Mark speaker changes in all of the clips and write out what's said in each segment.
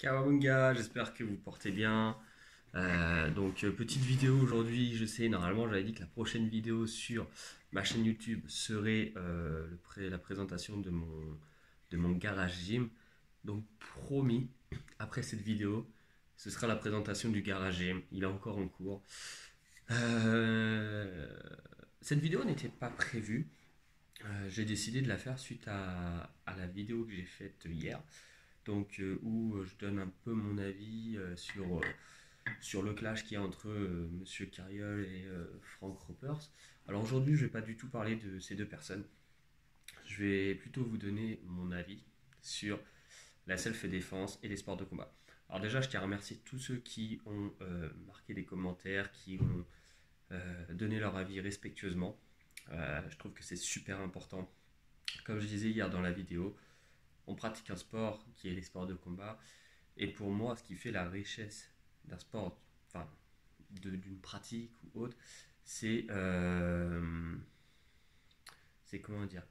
Speaker 1: Kawabunga, j'espère que vous portez bien. Petite vidéo aujourd'hui, je sais, normalement j'avais dit que la prochaine vidéo sur ma chaîne YouTube serait la présentation de mon garage gym. Donc promis, après cette vidéo, ce sera la présentation du garage gym. Il est encore en cours. Euh, cette vidéo n'était pas prévue. J'ai décidé de la faire suite à la vidéo que j'ai faite hier. Où je donne un peu mon avis sur le clash qu'il y a entre Monsieur Carriol et Frank Ropers. Alors aujourd'hui, je ne vais pas du tout parler de ces deux personnes. Je vais plutôt vous donner mon avis sur la self-défense et les sports de combat. Alors déjà, je tiens à remercier tous ceux qui ont marqué des commentaires, qui ont donné leur avis respectueusement. Je trouve que c'est super important. Comme je disais hier dans la vidéo, on pratique un sport qui est les sports de combat. Et pour moi, ce qui fait la richesse d'un sport, enfin d'une pratique ou autre, c'est c'est comment dire,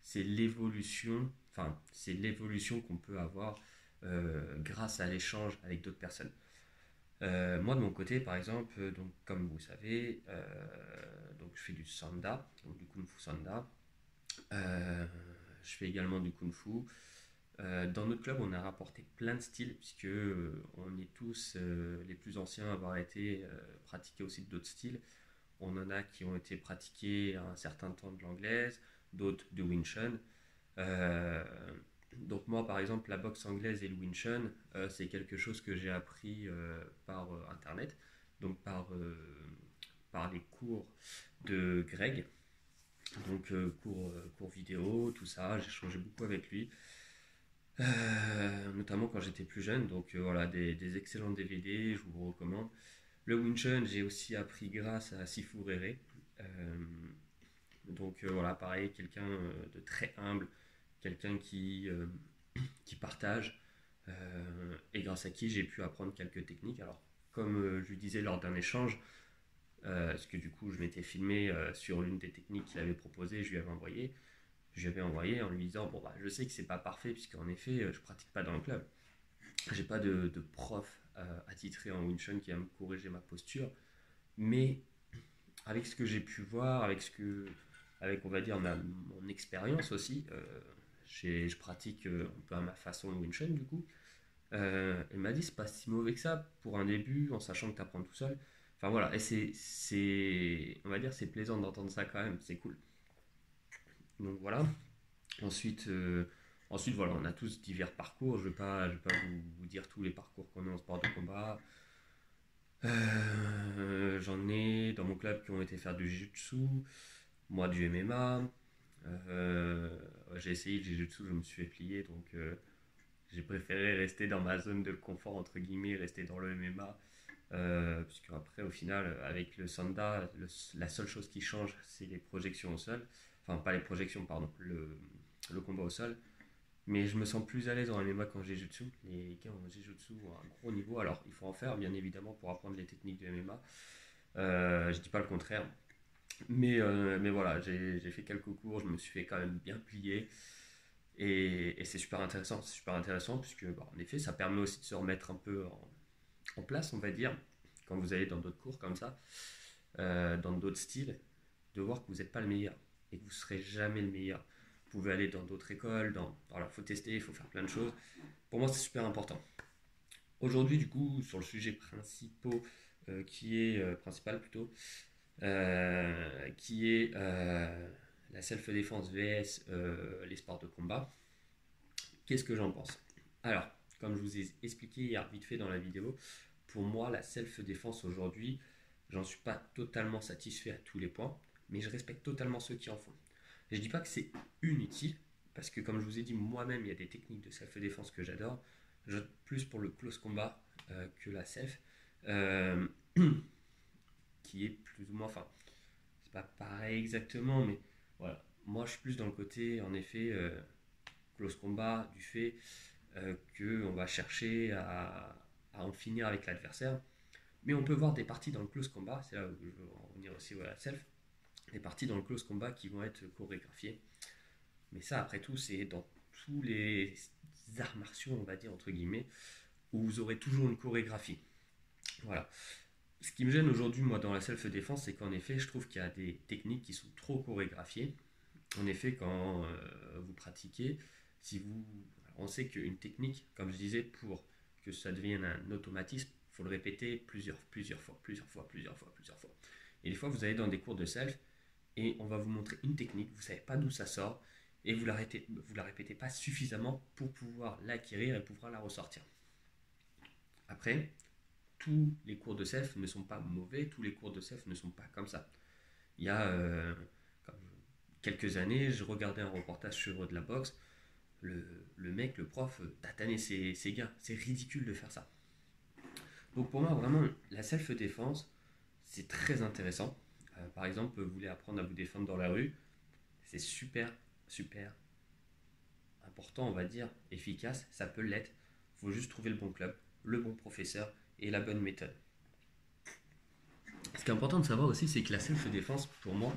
Speaker 1: c'est l'évolution qu'on peut avoir grâce à l'échange avec d'autres personnes. Moi de mon côté, par exemple, donc comme vous savez, donc je fais du sanda, donc du kung fu sanda. Euh, je fais également du kung fu. Dans notre club, on a rapporté plein de styles, puisque on est tous les plus anciens à avoir été pratiquer aussi d'autres styles. On en a qui ont été pratiqués à un certain temps de l'anglaise, d'autres de Wing Chun. Euh, donc moi, par exemple, la boxe anglaise et le Wing Chun, c'est quelque chose que j'ai appris par Internet, donc par les cours de Greg, cours vidéo, tout ça. J'ai changé beaucoup avec lui. Notamment quand j'étais plus jeune. Voilà, des excellents DVD, je vous recommande. Le Wing Chun, j'ai aussi appris grâce à Sifu Rere. Euh, voilà, pareil, quelqu'un de très humble, quelqu'un qui partage, et grâce à qui j'ai pu apprendre quelques techniques. Alors, comme je lui disais lors d'un échange, parce que du coup je m'étais filmé sur l'une des techniques qu'il avait proposées, je lui avais envoyé en lui disant bon bah je sais que c'est pas parfait puisqu'en effet je pratique pas dans le club, j'ai pas de prof attitré en Wing Chun qui va me corriger ma posture, mais avec ce que j'ai pu voir, avec on va dire mon expérience aussi, je pratique un peu à ma façon le Wing Chun du coup. Elle m'a dit c'est pas si mauvais que ça pour un début en sachant que tu apprends tout seul. Enfin voilà, et on va dire c'est plaisant d'entendre ça quand même, c'est cool. Donc voilà. Ensuite, ensuite, voilà, on a tous divers parcours. Je vais pas vous dire tous les parcours qu'on a en sport de combat. J'en ai dans mon club qui ont été faire du jiu-jitsu, moi du MMA. Euh, j'ai essayé le jiu-jitsu, je me suis fait plier, j'ai préféré rester dans ma zone de confort, entre guillemets, rester dans le MMA. Puisque après, au final, avec le Sanda, la seule chose qui change, c'est les projections au sol. Enfin, pas les projections, pardon, le combat au sol. Mais je me sens plus à l'aise en MMA qu'en Jiu-Jitsu. Les gars en Jiu-Jitsu ont un gros niveau. Alors, il faut en faire, bien évidemment, pour apprendre les techniques de MMA. Je dis pas le contraire. Mais voilà, j'ai fait quelques cours, je me suis fait quand même bien plier. Et c'est super intéressant. C'est super intéressant, puisque, bah, en effet, ça permet aussi de se remettre un peu en place, on va dire, quand vous allez dans d'autres cours comme ça, dans d'autres styles, de voir que vous n'êtes pas le meilleur et que vous ne serez jamais le meilleur. Vous pouvez aller dans d'autres écoles, voilà, il faut tester, il faut faire plein de choses. Pour moi, c'est super important. Aujourd'hui, du coup, sur le sujet principal plutôt, qui est la self-défense vs les sports de combat. Qu'est-ce que j'en pense? Alors, comme je vous ai expliqué hier vite fait dans la vidéo, pour moi, la self-défense aujourd'hui, j'en suis pas totalement satisfait à tous les points, mais je respecte totalement ceux qui en font. Et je dis pas que c'est inutile, parce que comme je vous ai dit, moi-même, il y a des techniques de self-défense que j'adore. Je plus pour le close combat que la self, euh, qui est plus ou moins, enfin, c'est pas pareil exactement, mais voilà. Moi, je suis plus dans le côté, en effet, close combat, du fait qu'on va chercher à en finir avec l'adversaire. Mais on peut voir des parties dans le close combat, c'est là où je veux en revenir aussi à la self, des parties dans le close combat qui vont être chorégraphiées. Mais ça, après tout, c'est dans tous les arts martiaux, on va dire, entre guillemets. où vous aurez toujours une chorégraphie. Voilà. Ce qui me gêne aujourd'hui, moi, dans la self-défense, c'est qu'en effet, je trouve qu'il y a des techniques qui sont trop chorégraphiées. En effet, quand vous pratiquez, si vous, on sait qu'une technique, comme je disais, pour que ça devienne un automatisme, il faut le répéter plusieurs fois. Et des fois, vous allez dans des cours de self et on va vous montrer une technique, vous ne savez pas d'où ça sort et vous la répétez pas suffisamment pour pouvoir l'acquérir et pouvoir la ressortir. Après, tous les cours de self ne sont pas mauvais, tous les cours de self ne sont pas comme ça. Il y a comme quelques années, je regardais un reportage sur de la boxe. Le, le mec, le prof, tatanait ses gars. C'est ridicule de faire ça. Donc pour moi, vraiment, la self-défense, c'est très intéressant. Par exemple, vous voulez apprendre à vous défendre dans la rue, c'est super important, on va dire, efficace. Ça peut l'être. Il faut juste trouver le bon club, le bon professeur et la bonne méthode. Ce qui est important de savoir aussi, c'est que la self-défense, pour moi,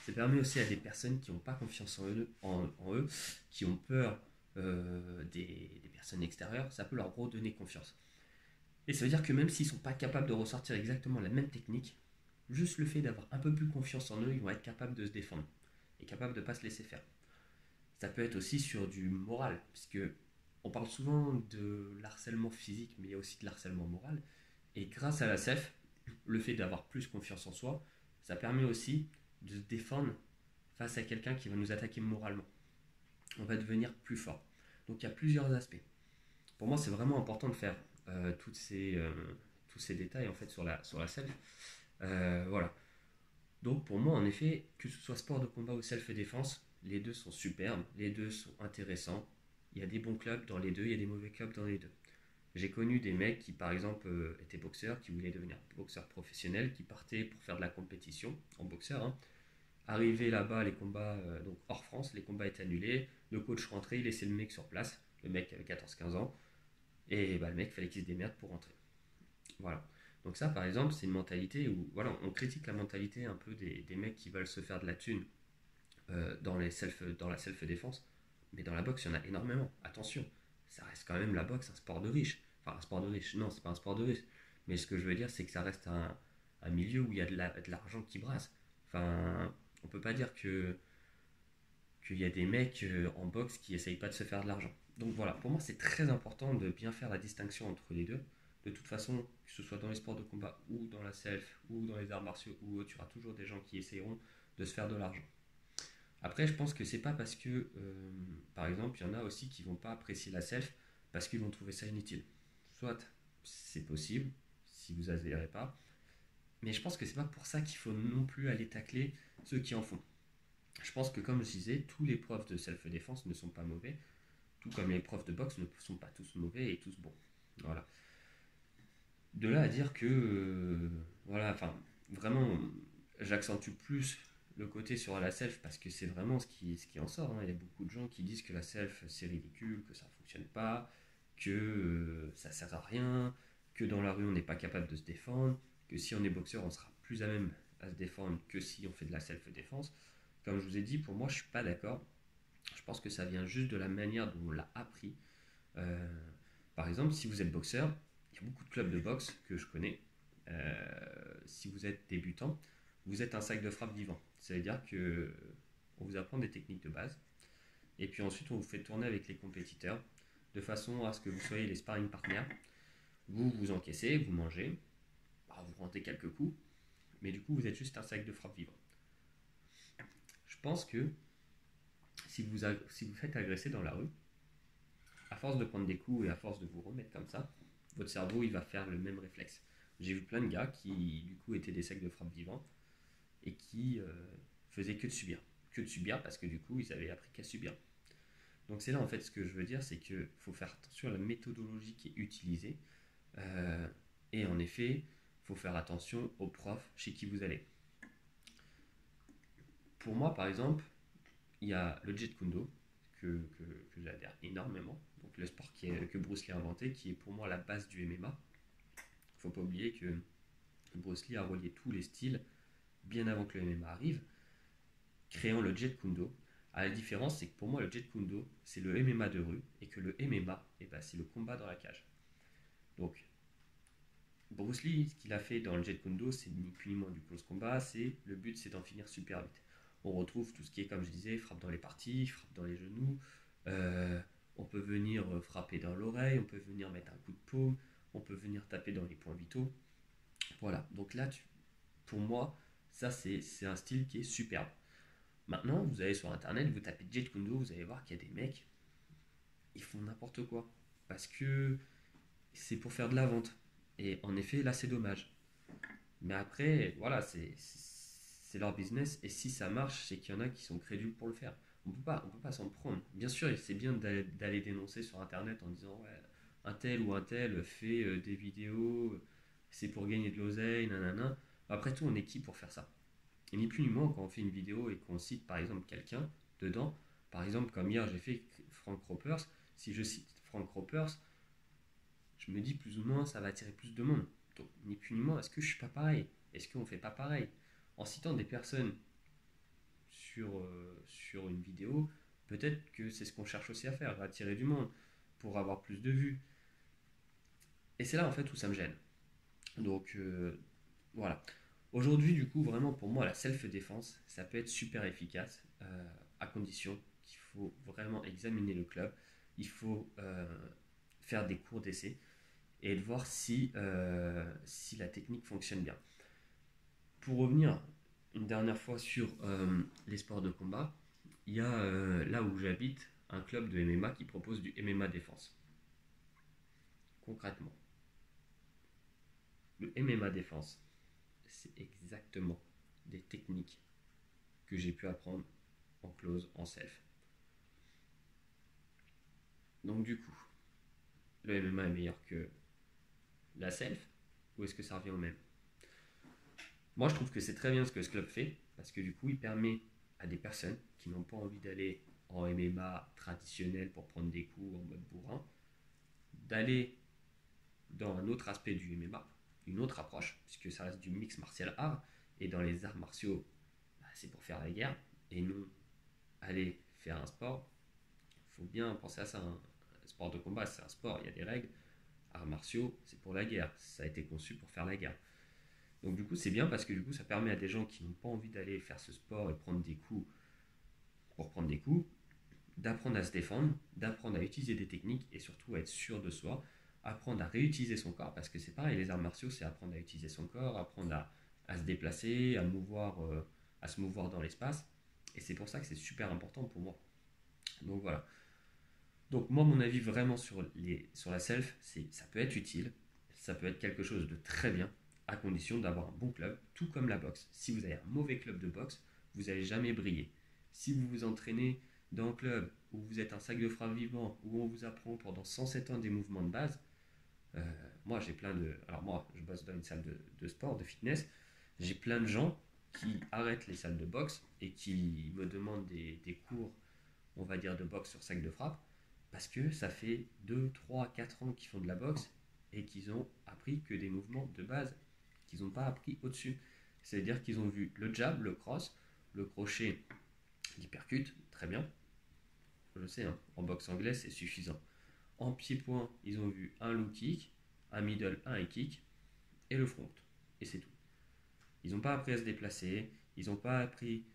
Speaker 1: ça permet aussi à des personnes qui n'ont pas confiance en eux, qui ont peur des personnes extérieures, ça peut leur redonner confiance. Et ça veut dire que même s'ils ne sont pas capables de ressortir exactement la même technique, juste le fait d'avoir un peu plus confiance en eux, ils vont être capables de se défendre et capables de ne pas se laisser faire. Ça peut être aussi sur du moral, puisque on parle souvent de l'harcèlement physique, mais il y a aussi de l'harcèlement moral. Et grâce à la self, le fait d'avoir plus confiance en soi, ça permet aussi de se défendre face à quelqu'un qui va nous attaquer moralement. On va devenir plus fort. Donc il y a plusieurs aspects. Pour moi, c'est vraiment important de faire tous ces détails en fait sur la self. Voilà. Donc pour moi, en effet, que ce soit sport de combat ou self-défense, les deux sont superbes, les deux sont intéressants. Il y a des bons clubs dans les deux, il y a des mauvais clubs dans les deux. J'ai connu des mecs qui, par exemple, étaient boxeurs, qui voulaient devenir boxeurs professionnels, qui partaient pour faire de la compétition en boxeur. Hein. Arrivé là-bas, les combats, donc hors France, les combats étaient annulés. Le coach rentrait, il laissait le mec sur place. Le mec avait 14-15 ans. Et bah, le mec, il fallait qu'il se démerde pour rentrer. Voilà. Donc ça, par exemple, c'est une mentalité où, voilà, on critique la mentalité un peu des mecs qui veulent se faire de la thune dans la self-défense. Mais dans la boxe, il y en a énormément. Attention, ça reste quand même la boxe un sport de riche. Enfin, un sport de riche, non, c'est pas un sport de riche. Mais ce que je veux dire, c'est que ça reste un milieu où il y a de l'argent qui brasse. Enfin, on peut pas dire qu'il y a des mecs en boxe qui essayent pas de se faire de l'argent. Donc voilà, pour moi, c'est très important de bien faire la distinction entre les deux. De toute façon, que ce soit dans les sports de combat ou dans la self ou dans les arts martiaux ou autre, il y aura toujours des gens qui essayeront de se faire de l'argent. Après, je pense que c'est pas parce que, par exemple, il y en a aussi qui vont pas apprécier la self parce qu'ils vont trouver ça inutile. Soit c'est possible, si vous n'adhérez pas, mais je pense que c'est pas pour ça qu'il faut non plus aller tacler ceux qui en font. Je pense que, comme je disais, tous les profs de self-défense ne sont pas mauvais, tout comme les profs de boxe ne sont pas tous mauvais et tous bons. Voilà. De là à dire que, voilà, enfin, vraiment, j'accentue plus le côté sur la self parce que c'est vraiment ce qui en sort. Hein. Il y a beaucoup de gens qui disent que la self c'est ridicule, que ça ne fonctionne pas, que ça sert à rien, que dans la rue on n'est pas capable de se défendre, que si on est boxeur on sera plus à même à se défendre que si on fait de la self-défense. Comme je vous ai dit, pour moi je suis pas d'accord. Je pense que ça vient juste de la manière dont on l'a appris. Euh, Par exemple, si vous êtes boxeur, il y a beaucoup de clubs de boxe que je connais. Si vous êtes débutant, vous êtes un sac de frappe vivant. Ça veut dire que on vous apprend des techniques de base et puis ensuite on vous fait tourner avec les compétiteurs de façon à ce que vous soyez les sparring partners. Vous encaissez, vous mangez, vous rentrez quelques coups, mais du coup vous êtes juste un sac de frappe vivant. Je pense que si vous faites agresser dans la rue, à force de prendre des coups et à force de vous remettre comme ça, votre cerveau il va faire le même réflexe. J'ai vu plein de gars qui du coup étaient des sacs de frappe vivants et qui faisaient que de subir. Que de subir parce que du coup ils avaient appris qu'à subir. Donc c'est là en fait ce que je veux dire, c'est qu'il faut faire attention à la méthodologie qui est utilisée. Euh, et en effet, il faut faire attention aux profs chez qui vous allez. Pour moi par exemple, il y a le Jeet Kune Do que j'adhère énormément. Donc le sport que Bruce Lee a inventé, qui est pour moi la base du MMA. Il ne faut pas oublier que Bruce Lee a relié tous les styles bien avant que le MMA arrive, créant le Jeet Kune Do. La différence, c'est que pour moi, le Jeet Kune Do, c'est le MMA de rue, et que le MMA, c'est le combat dans la cage. Donc, Bruce Lee, ce qu'il a fait dans le Jeet Kune Do, c'est ni plus ni moins du close combat. Le but, c'est d'en finir super vite. On retrouve tout ce qui est, comme je disais, frappe dans les parties, frappe dans les genoux. Euh, on peut venir frapper dans l'oreille, on peut venir mettre un coup de paume, on peut venir taper dans les points vitaux. Voilà. Donc là, pour moi, ça, c'est un style qui est superbe. Maintenant, vous allez sur internet, vous tapez Jeet Kune Do, vous allez voir qu'il y a des mecs, ils font n'importe quoi. Parce que c'est pour faire de la vente. Et en effet, là, c'est dommage. Mais après, voilà, c'est leur business. Et si ça marche, c'est qu'il y en a qui sont crédules pour le faire. On peut pas s'en prendre. Bien sûr, c'est bien d'aller dénoncer sur internet en disant ouais, un tel ou un tel fait des vidéos, c'est pour gagner de l'oseille, nanana. Après tout, on est qui pour faire ça? Et ni plus ni moins, quand on fait une vidéo et qu'on cite par exemple quelqu'un dedans, par exemple, comme hier j'ai fait Frank Ropers, si je cite Frank Ropers, je me dis plus ou moins ça va attirer plus de monde. Donc, ni plus ni moins, est-ce que je suis pas pareil? Est-ce qu'on fait pas pareil? En citant des personnes sur une vidéo, peut-être que c'est ce qu'on cherche aussi à faire, attirer du monde pour avoir plus de vues. Et c'est là en fait où ça me gêne. Donc voilà. Aujourd'hui, du coup, vraiment pour moi, la self-défense, ça peut être super efficace à condition qu'il faut vraiment examiner le club. Il faut faire des cours d'essai et de voir si la technique fonctionne bien. Pour revenir une dernière fois sur les sports de combat, il y a là où j'habite un club de MMA qui propose du MMA défense. Concrètement, le MMA défense, c'est exactement des techniques que j'ai pu apprendre en close, en self. Donc du coup, le MMA est meilleur que la self ou est-ce que ça revient au même? Moi, je trouve que c'est très bien ce que ce club fait parce que du coup, il permet à des personnes qui n'ont pas envie d'aller en MMA traditionnel pour prendre des coups en mode bourrin, d'aller dans un autre aspect du MMA, une autre approche, puisque ça reste du mix martial art, et dans les arts martiaux, bah, c'est pour faire la guerre, et non aller faire un sport. Il faut bien penser à ça, hein. Un sport de combat, c'est un sport, il y a des règles. Arts martiaux, c'est pour la guerre, ça a été conçu pour faire la guerre. Donc du coup, c'est bien parce que du coup, ça permet à des gens qui n'ont pas envie d'aller faire ce sport et prendre des coups pour prendre des coups, d'apprendre à se défendre, d'apprendre à utiliser des techniques et surtout à être sûr de soi, apprendre à réutiliser son corps, parce que c'est pareil, les arts martiaux, c'est apprendre à utiliser son corps, apprendre à se déplacer, à se mouvoir dans l'espace. Et c'est pour ça que c'est super important pour moi. Donc voilà. Donc moi, mon avis vraiment sur la self, c'est ça peut être utile, ça peut être quelque chose de très bien, à condition d'avoir un bon club, tout comme la boxe. Si vous avez un mauvais club de boxe, vous n'allez jamais briller. Si vous vous entraînez dans un club où vous êtes un sac de frappe vivant, où on vous apprend pendant 107 ans des mouvements de base, euh, moi j'ai plein de... Alors moi, je bosse dans une salle de sport, de fitness, j'ai plein de gens qui arrêtent les salles de boxe et qui me demandent des cours, on va dire, de boxe sur sac de frappe, parce que ça fait 2, 3, 4 ans qu'ils font de la boxe et qu'ils ont appris que des mouvements de base qu'ils n'ont pas appris au-dessus. C'est-à-dire qu'ils ont vu le jab, le cross, le crochet, l'hypercute, très bien. Je sais, hein, en boxe anglaise, c'est suffisant. En pied-point, ils ont vu un low kick, un middle, un high kick et le front. Et c'est tout. Ils n'ont pas appris à se déplacer, ils n'ont pas appris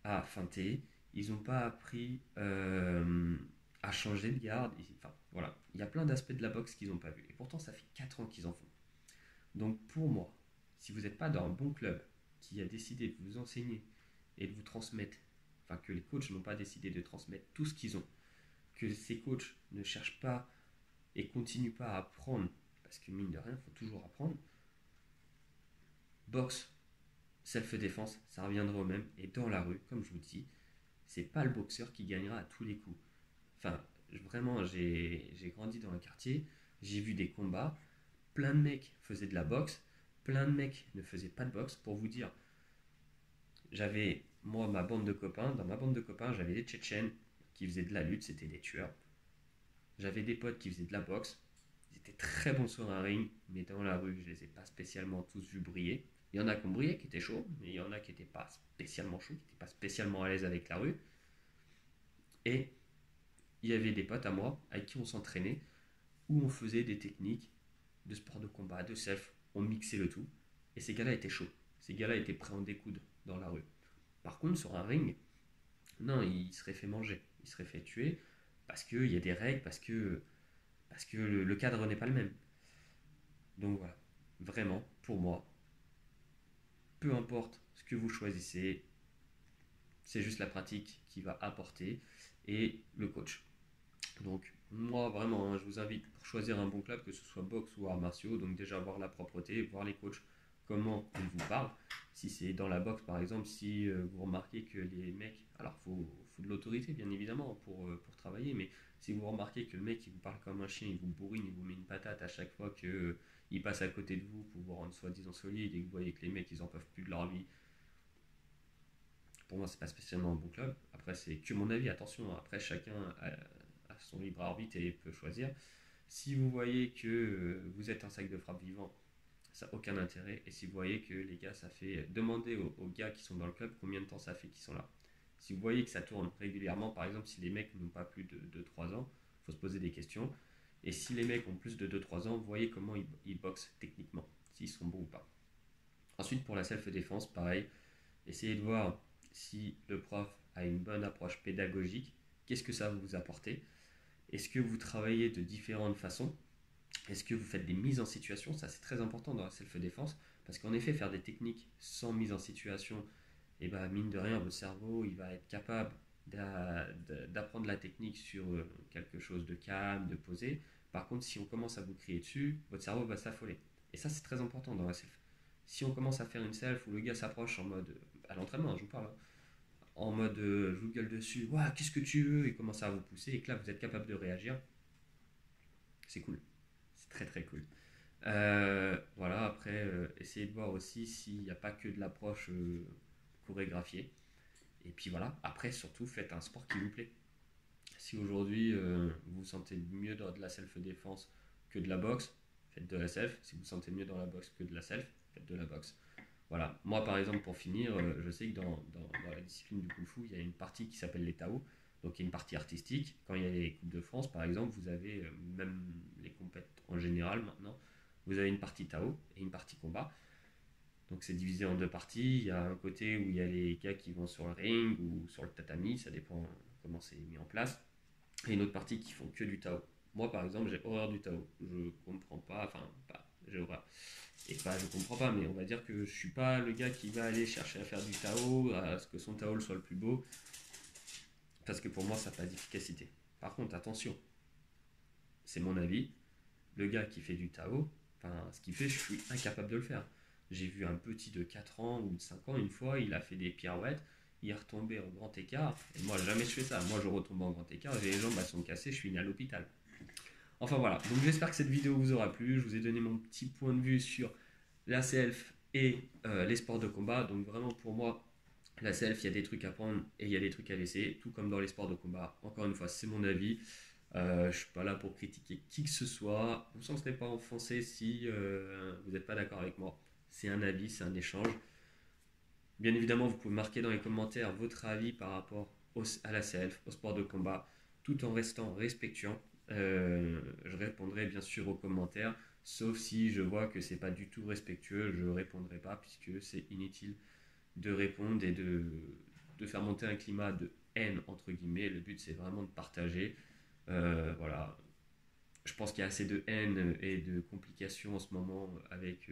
Speaker 1: à feinter, ils n'ont pas appris à changer de garde. Enfin, voilà. Il y a plein d'aspects de la boxe qu'ils n'ont pas vu. Et pourtant, ça fait 4 ans qu'ils en font. Donc pour moi, si vous n'êtes pas dans un bon club qui a décidé de vous enseigner et de vous transmettre, enfin que les coachs n'ont pas décidé de transmettre tout ce qu'ils ont, que ces coachs ne cherchent pas et continuent pas à apprendre, parce que mine de rien, il faut toujours apprendre, boxe, self-défense, ça reviendra au même. Et dans la rue, comme je vous dis, c'est pas le boxeur qui gagnera à tous les coups. Enfin, vraiment, j'ai grandi dans un quartier, j'ai vu des combats, plein de mecs faisaient de la boxe, plein de mecs ne faisaient pas de boxe. Pour vous dire, j'avais, moi, ma bande de copains, dans ma bande de copains, j'avais des Tchétchènes qui faisaient de la lutte, c'était des tueurs. J'avais des potes qui faisaient de la boxe, ils étaient très bons sur un ring, mais dans la rue, je les ai pas spécialement tous vus briller. Il y en a qui ont brillé, qui étaient chauds, mais il y en a qui n'étaient pas spécialement chauds, qui n'étaient pas spécialement à l'aise avec la rue. Et il y avait des potes à moi avec qui on s'entraînait, où on faisait des techniques de sport de combat, de self, ont mixé le tout. Et ces gars-là étaient chauds. Ces gars-là étaient prêts à en découdre dans la rue. Par contre, sur un ring, non, ils seraient fait manger. Ils seraient fait tuer parce qu'il y a des règles, parce que le cadre n'est pas le même. Donc voilà, vraiment, pour moi, peu importe ce que vous choisissez, c'est juste la pratique qui va apporter et le coach. Donc moi vraiment, hein, je vous invite pour choisir un bon club, que ce soit boxe ou arts martiaux, donc déjà voir la propreté, voir les coachs, comment ils vous parlent. Si c'est dans la boxe par exemple, si vous remarquez que les mecs, alors faut de l'autorité bien évidemment pour travailler, mais si vous remarquez que le mec il vous parle comme un chien, il vous bourrine, il vous met une patate à chaque fois que il passe à côté de vous pour vous rendre soi-disant solide et que vous voyez que les mecs ils en peuvent plus de leur vie, pour moi c'est pas spécialement un bon club. Après c'est que mon avis, attention, après chacun a son libre arbitre et peut choisir. Si vous voyez que vous êtes un sac de frappe vivant, ça n'a aucun intérêt. Et si vous voyez que les gars, ça fait. Demandez aux gars qui sont dans le club combien de temps ça fait qu'ils sont là. Si vous voyez que ça tourne régulièrement, par exemple, si les mecs n'ont pas plus de 3 ans, il faut se poser des questions. Et si les mecs ont plus de 2-3 ans, vous voyez comment ils boxent techniquement, s'ils sont bons ou pas. Ensuite, pour la self-défense, pareil, essayez de voir si le prof a une bonne approche pédagogique, qu'est-ce que ça va vous apporter. Est-ce que vous travaillez de différentes façons? Est-ce que vous faites des mises en situation? Ça, c'est très important dans la self-défense, parce qu'en effet, faire des techniques sans mise en situation, et ben, mine de rien, votre cerveau, il va être capable d'apprendre la technique sur quelque chose de calme, de posé. Par contre, si on commence à vous crier dessus, votre cerveau va s'affoler. Et ça, c'est très important dans la self. Si on commence à faire une self où le gars s'approche en mode, à l'entraînement, je vous parle, hein, en mode je vous gueule dessus, ouais, qu'est-ce que tu veux, et commence à vous pousser, et que là, vous êtes capable de réagir, c'est cool. C'est très très cool. Voilà, après, essayez de voir aussi s'il n'y a pas que de l'approche chorégraphiée. Et puis voilà, après, surtout, faites un sport qui vous plaît. Si aujourd'hui vous vous sentez mieux dans de la self-défense que de la boxe, faites de la self. Si vous vous sentez mieux dans la boxe que de la self, faites de la boxe. Voilà, moi par exemple, pour finir, je sais que dans la discipline du Kung Fu, il y a une partie qui s'appelle les Tao, donc il y a une partie artistique. Quand il y a les Coupes de France, par exemple, vous avez, même les compètes en général maintenant, vous avez une partie Tao et une partie combat. Donc c'est divisé en deux parties. Il y a un côté où il y a les gars qui vont sur le ring ou sur le tatami, ça dépend comment c'est mis en place. Et une autre partie qui font que du Tao. Moi par exemple, j'ai horreur du Tao. Je comprends pas, enfin, pas, j'ai horreur. Et pas, je comprends pas, mais on va dire que je suis pas le gars qui va aller chercher à faire du Tao, à ce que son Tao soit le plus beau, parce que pour moi ça n'a pas d'efficacité. Par contre, attention, c'est mon avis, le gars qui fait du Tao, enfin, ce qu'il fait, je suis incapable de le faire. J'ai vu un petit de 4 ans ou de 5 ans, une fois, il a fait des pirouettes, il est retombé en grand écart, et moi jamais je fais ça, moi je retombe en grand écart, j'ai les jambes elles sont cassées, je suis né à l'hôpital. Enfin voilà, donc j'espère que cette vidéo vous aura plu, je vous ai donné mon petit point de vue sur la self et les sports de combat, donc vraiment pour moi, la self, il y a des trucs à prendre et il y a des trucs à laisser, tout comme dans les sports de combat. Encore une fois, c'est mon avis. Je ne suis pas là pour critiquer qui que ce soit. Vous ne sentez pas offensé si vous n'êtes pas d'accord avec moi. C'est un avis, c'est un échange. Bien évidemment, vous pouvez marquer dans les commentaires votre avis par rapport à la self, au sport de combat, tout en restant respectueux. Je répondrai bien sûr aux commentaires, sauf si je vois que c'est pas du tout respectueux, je répondrai pas puisque c'est inutile de répondre et de faire monter un climat de haine entre guillemets. Le but c'est vraiment de partager. Voilà, je pense qu'il y a assez de haine et de complications en ce moment avec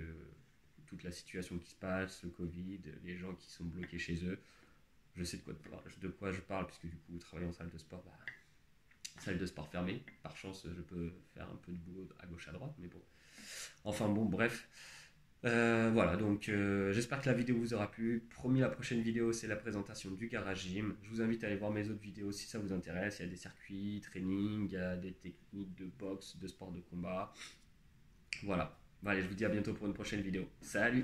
Speaker 1: toute la situation qui se passe, le Covid, les gens qui sont bloqués chez eux. Je sais de quoi je parle, puisque du coup, travailler en salle de sport, bah, salle de sport fermée. Par chance, je peux faire un peu de boulot à gauche à droite, mais bon. Enfin bon, bref. Voilà, donc j'espère que la vidéo vous aura plu. Promis, la prochaine vidéo, c'est la présentation du Garage Gym. Je vous invite à aller voir mes autres vidéos si ça vous intéresse. Il y a des circuits, training, il y a des techniques de boxe, de sport de combat. Voilà. Allez, je vous dis à bientôt pour une prochaine vidéo. Salut!